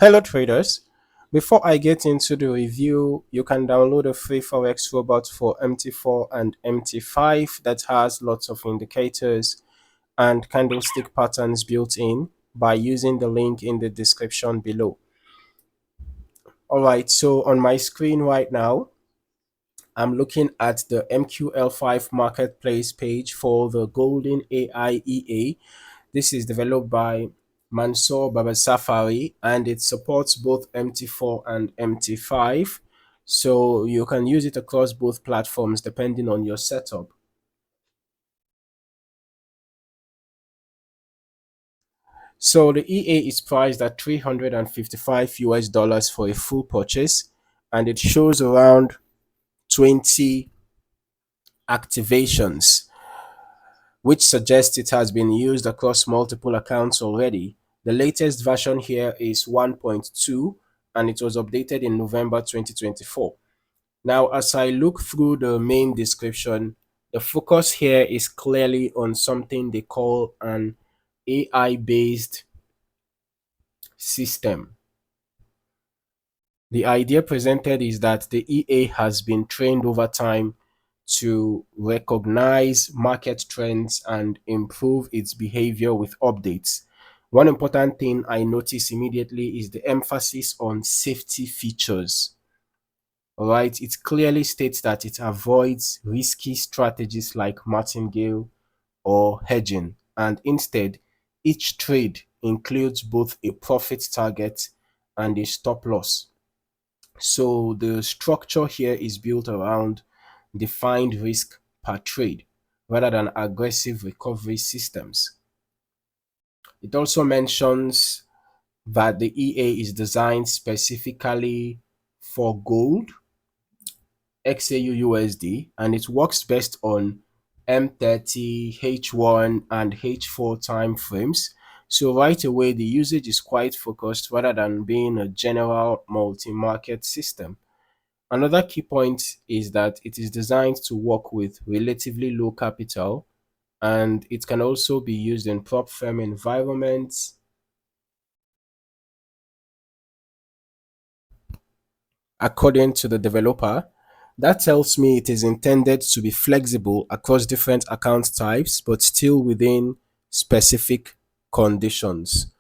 Hello traders. Before I get into the review, you can download a free Forex robot for MT4 and MT5 that has lots of indicators and candlestick patterns built in by using the link in the description below. Alright, so on my screen right now, I'm looking at the MQL5 Marketplace page for the Golden AIEA. This is developed by Mansoor Babasafari and it supports both MT4 and MT5. So you can use it across both platforms depending on your setup. So the EA is priced at 355 US dollars for a full purchase and it shows around 20 activations, which suggests it has been used across multiple accounts already. The latest version here is 1.2 and it was updated in November 2024. Now, as I look through the main description, the focus here is clearly on something they call an AI-based system. The idea presented is that the EA has been trained over time to recognize market trends and improve its behavior with updates. One important thing I notice immediately is the emphasis on safety features. All right, it clearly states that it avoids risky strategies like martingale or hedging, and instead, each trade includes both a profit target and a stop loss. So the structure here is built around defined risk per trade rather than aggressive recovery systems. It also mentions that the EA is designed specifically for gold, XAUUSD, and it works best on M30, H1, and H4 time frames. So right away, the usage is quite focused rather than being a general multi-market system. Another key point is that it is designed to work with relatively low capital and it can also be used in prop firm environments. According to the developer, that tells me it is intended to be flexible across different account types, but still within specific conditions.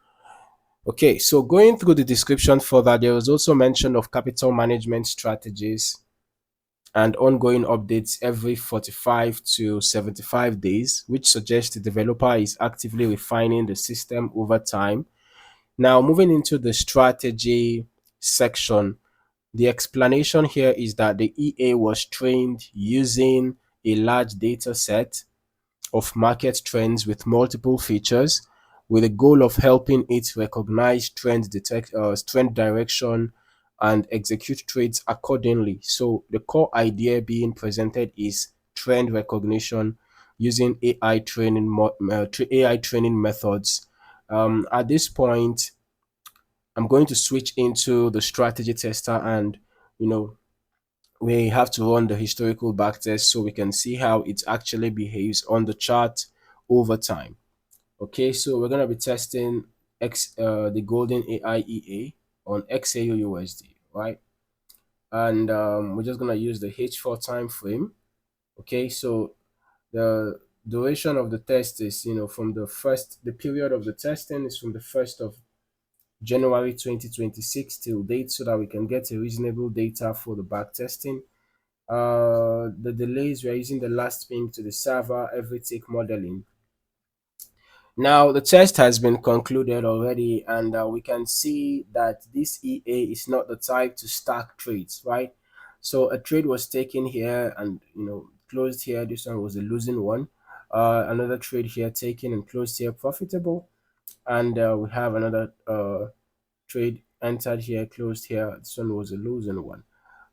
Okay, so going through the description further, there was also mention of capital management strategies and ongoing updates every 45 to 75 days, which suggests the developer is actively refining the system over time. Now, moving into the strategy section, the explanation here is that the EA was trained using a large data set of market trends with multiple features with the goal of helping it recognize trend direction and execute trades accordingly. So the core idea being presented is trend recognition using AI training methods. At this point, I'm going to switch into the strategy tester and you know we have to run the historical backtest so we can see how it actually behaves on the chart over time. Okay, so we're gonna be testing the golden AIEA on XAUUSD, right? And we're just gonna use the H4 time frame. Okay, so the duration of the test is from the period of the testing is from the 1st of January 2026 till date so that we can get a reasonable data for the back testing. The delays, we are using the last ping to the server, every tick modeling. Now, the test has been concluded already, and we can see that this EA is not the type to stack trades, right? So a trade was taken here and closed here. This one was a losing one. Another trade here taken and closed here profitable, and we have another trade entered here, closed here. This one was a losing one.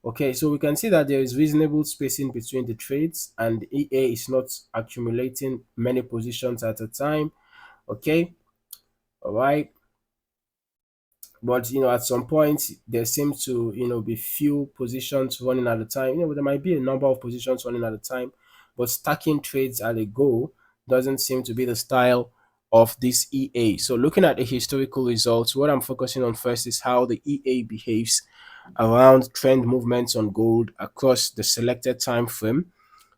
Okay, so we can see that there is reasonable spacing between the trades and the EA is not accumulating many positions at a time. Okay, all right. But at some point there seems to be few positions running at a time. There might be a number of positions running at a time, but stacking trades at a go doesn't seem to be the style of this EA. So looking at the historical results, what I'm focusing on first is how the EA behaves around trend movements on gold across the selected time frame.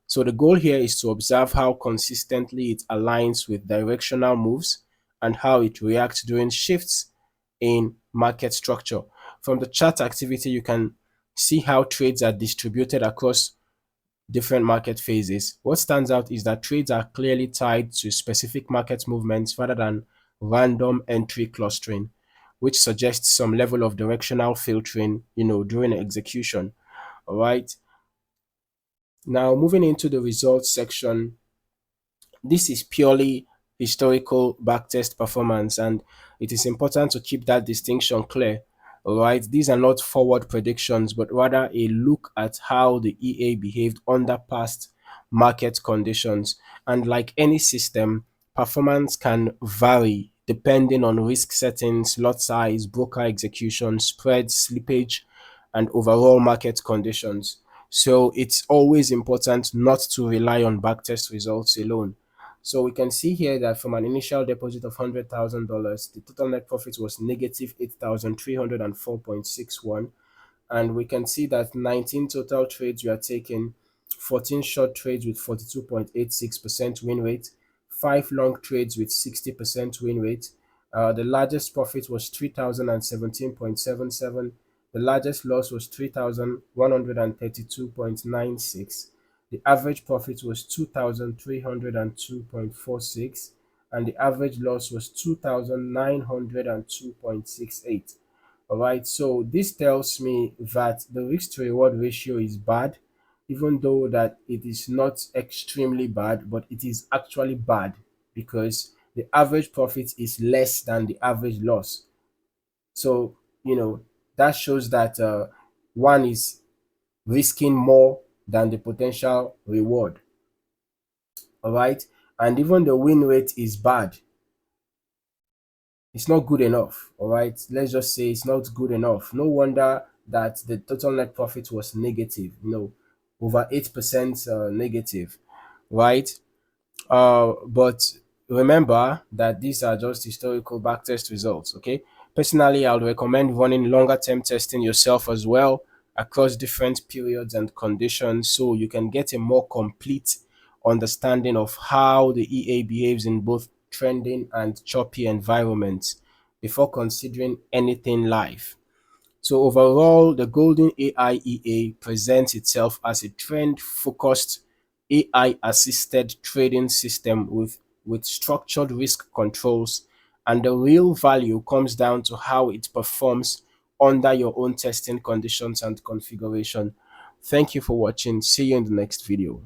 So the goal here is to observe how consistently it aligns with directional moves and how it reacts during shifts in market structure. From the chart activity, you can see how trades are distributed across different market phases. What stands out is that trades are clearly tied to specific market movements rather than random entry clustering, which suggests some level of directional filtering, during execution. All right. Now, moving into the results section, this is purely historical backtest performance, and it is important to keep that distinction clear. All right, these are not forward predictions, but rather a look at how the EA behaved under past market conditions. And like any system, performance can vary depending on risk settings, lot size, broker execution, spread, slippage, and overall market conditions. So it's always important not to rely on backtest results alone. So we can see here that from an initial deposit of $100,000, the total net profit was negative 8,304.61. And we can see that 19 total trades were taken, 14 short trades with 42.86% win rate, 5 long trades with 60% win rate. The largest profit was 3,017.77. The largest loss was 3,132.96. The average profit was 2,302.46, and the average loss was 2,902.68. All right, so this tells me that the risk to reward ratio is bad, even though that it is not extremely bad, but it is actually bad because the average profit is less than the average loss. So, that shows that one is risking more than the potential reward. All right, and even the win rate is bad. It's not good enough. All right, let's just say it's not good enough. No wonder that the total net profit was negative, over 8% negative, right? But remember that these are just historical backtest results. Okay, personally, I would recommend running longer term testing yourself as well across different periods and conditions so you can get a more complete understanding of how the EA behaves in both trending and choppy environments before considering anything live. So overall, the Golden AIEA presents itself as a trend-focused AI-assisted trading system with structured risk controls, and the real value comes down to how it performs under your own testing conditions and configuration. Thank you for watching. See you in the next video.